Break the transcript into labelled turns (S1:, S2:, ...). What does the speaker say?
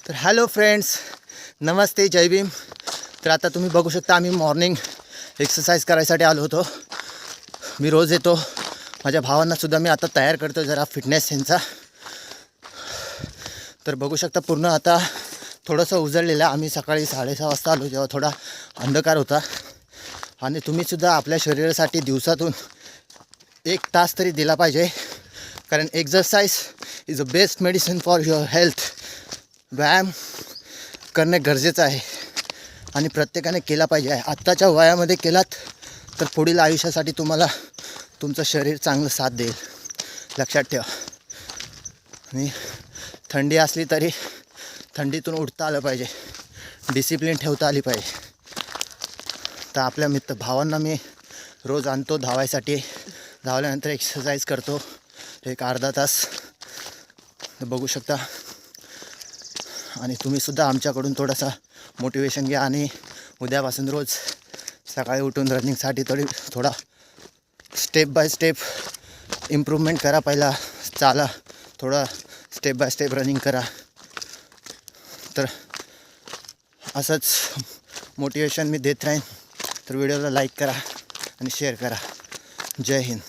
S1: तर hello friends, नमस्ते, जय भीम. तर आता तुम्ही बघू शकता आम्ही मॉर्निंग एक्सरसाइज करायसाठी आलो होतो. मी रोज येतो. माझ्या भावांनासुद्धा मी आता तयार करतो जरा फिटनेस यांचा. तर बघू शकता पूर्ण आता थोडंसं उजळलेलं. आम्ही सकाळी 6:30 वाजता आलो जेव्हा थोडा अंधकार होता. आणि तुम्हीसुद्धा आपल्या शरीरासाठी दिवसातून 1 तास तरी दिला पाहिजे, कारण exercise is a best medicine for your health. व्यायाम करणे गरजेचं आहे आणि प्रत्येकाने केला पाहिजे. आत्ताच्या वयामध्ये केलात तर पुढील आयुष्यासाठी तुम्हाला तुमचं शरीर चांगलं साथ देईल, लक्षात ठेवा. आणि थंडी असली तरी थंडीतून उठता आलं पाहिजे, डिसिप्लिन ठेवता आली पाहिजे. तर आपल्या भावांना मी रोज आणतो धावायसाठी. धावल्यानंतर एक्सरसाइज करतो 1 अर्धा तास. बघू शकता. आणि तुम्हीसुद्धा आमच्याकडून थोडासा मोटिवेशन घ्या आणि उद्यापासून रोज सकाळी उठून रनिंगसाठी थोडा स्टेप बाय स्टेप इम्प्रूव्हमेंट करा. पहिला चाला, थोडा स्टेप बाय स्टेप रनिंग करा. तर असंच मोटिवेशन मी देत राहीन. तर व्हिडिओला लाईक करा आणि शेअर करा. जय हिंद.